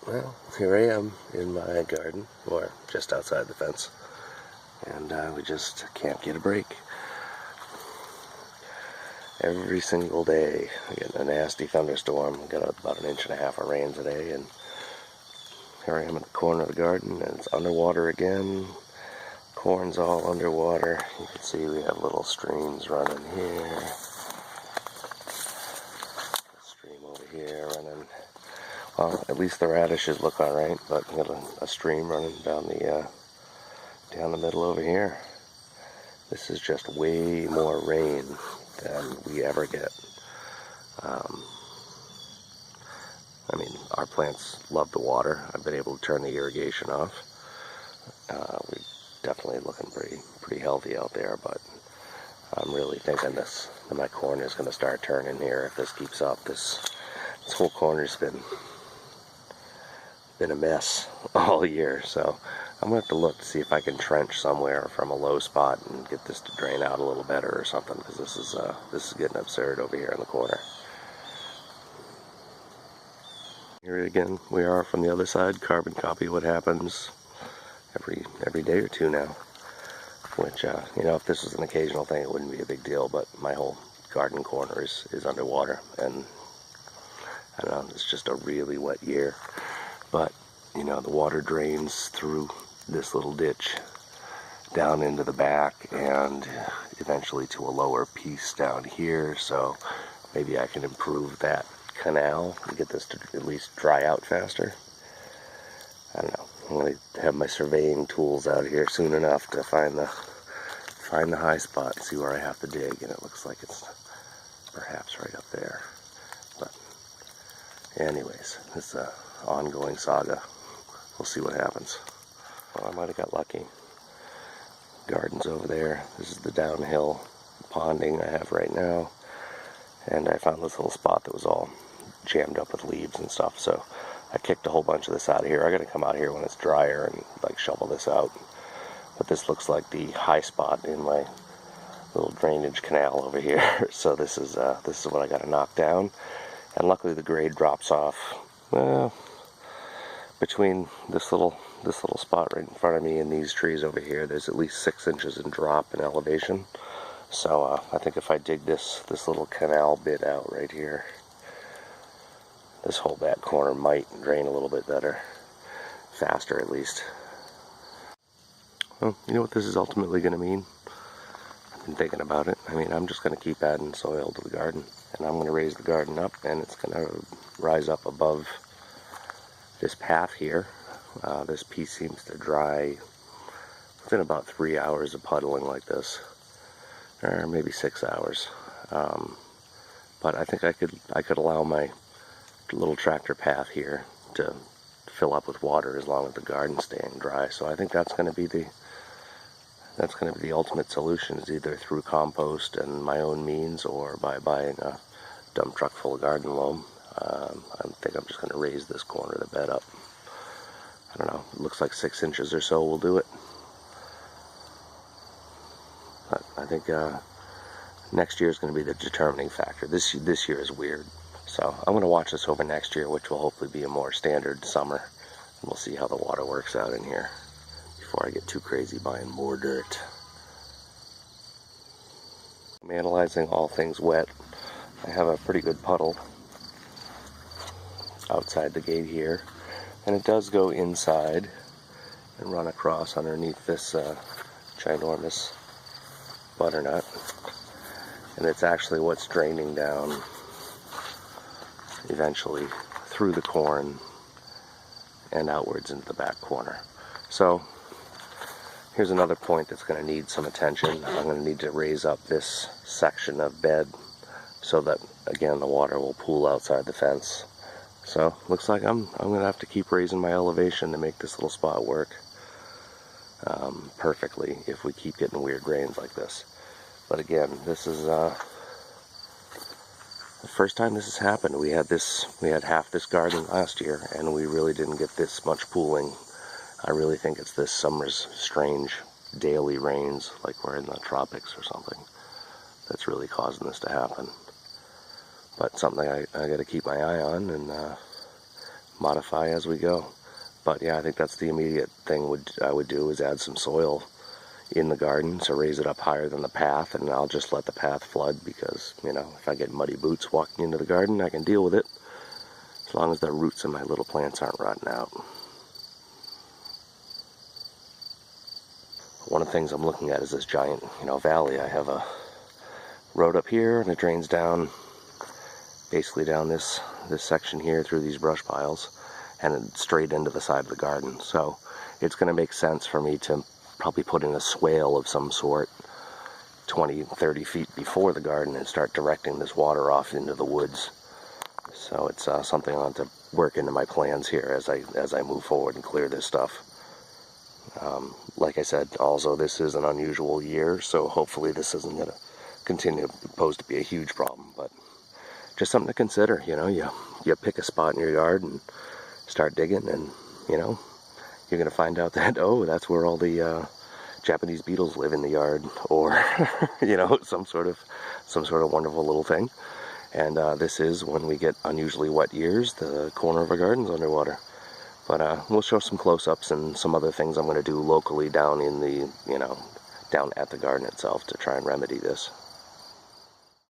Well, here I am in my garden, or just outside the fence, and we just can't get a break. Every single day, we get a nasty thunderstorm. We got about 1.5 inches of rain today, and here I am in the corner of the garden, and it's underwater again. Corn's all underwater. You can see we have little streams running here. A stream over here running. Well, at least the radishes look alright, but we got a stream running down the middle over here. This is just way more rain than we ever get. I mean, our plants love the water. I've been able to turn the irrigation off. We're definitely looking pretty healthy out there, but I'm really thinking that my corn is going to start turning here if this keeps up. This whole corner's been a mess all year, so I'm going to have to look to see if I can trench somewhere from a low spot and get this to drain out a little better or something, because this is getting absurd over here in the corner. Here again we are from the other side, carbon copy what happens every day or two now, which you know, if this was an occasional thing it wouldn't be a big deal, but my whole garden corner is underwater, and I don't know, it's just a really wet year. But, you know, the water drains through this little ditch down into the back and eventually to a lower piece down here, so maybe I can improve that canal and get this to at least dry out faster. I don't know. I'm going to have my surveying tools out here soon enough to find the high spot and see where I have to dig, and it looks like it's perhaps right up there. But anyways, it's a ongoing saga. We'll see what happens. Well, I might have got lucky. Garden's over there. This is the downhill ponding I have right now, and I found this little spot that was all jammed up with leaves and stuff, so I kicked a whole bunch of this out of here. I gotta come out here when it's drier and like shovel this out. But this looks like the high spot in my little drainage canal over here. So this is what I gotta knock down, and luckily the grade drops off. Well, between this little spot right in front of me and these trees over here, there's at least 6 inches in drop in elevation. So I think if I dig this little canal bit out right here, this whole back corner might drain a little bit better, faster at least. Well, you know what this is ultimately going to mean? I've been thinking about it. I mean, I'm just going to keep adding soil to the garden, and I'm going to raise the garden up, and it's going to rise up above this path here. This piece seems to dry within about 3 hours of puddling like this, or maybe 6 hours. But I think I could allow my little tractor path here to fill up with water as long as the garden's staying dry. So I think that's going to be the ultimate solution, is either through compost and my own means, or by buying a dump truck full of garden loam. I think I'm just going to raise this corner of the bed up. I don't know, it looks like 6 inches or so will do it. But I think next year is going to be the determining factor. This year is weird. So I'm going to watch this over next year, which will hopefully be a more standard summer. And we'll see how the water works out in here before I get too crazy buying more dirt. I'm analyzing all things wet. I have a pretty good puddle outside the gate here, and it does go inside and run across underneath this ginormous butternut, and it's actually what's draining down eventually through the corn and outwards into the back corner. So here's another point that's going to need some attention. I'm going to need to raise up this section of bed so that, again, the water will pool outside the fence. So looks like I'm going to have to keep raising my elevation to make this little spot work perfectly if we keep getting weird rains like this. But again, this is the first time this has happened. We had half this garden last year, and we really didn't get this much pooling. I really think it's this summer's strange daily rains, like we're in the tropics or something, that's really causing this to happen. But something I got to keep my eye on and modify as we go. But yeah, I think that's the immediate thing I would do, is add some soil in the garden to raise it up higher than the path, and I'll just let the path flood, because, you know, if I get muddy boots walking into the garden, I can deal with it, as long as the roots in my little plants aren't rotting out. One of the things I'm looking at is this giant, you know, valley. I have a road up here, and it drains down, basically down this section here through these brush piles, and then straight into the side of the garden. So it's going to make sense for me to probably put in a swale of some sort 20, 30 feet before the garden and start directing this water off into the woods. So it's something I'll have to work into my plans here as I move forward and clear this stuff. Like I said, also, this is an unusual year, so hopefully this isn't going to continue to pose to be a huge problem, but just something to consider. You know, you pick a spot in your yard and start digging, and, you know, you're going to find out that, oh, that's where all the Japanese beetles live in the yard, or, you know, some sort of wonderful little thing. And this is, when we get unusually wet years, the corner of our garden's underwater. But we'll show some close-ups and some other things I'm going to do locally down in the, you know, down at the garden itself to try and remedy this.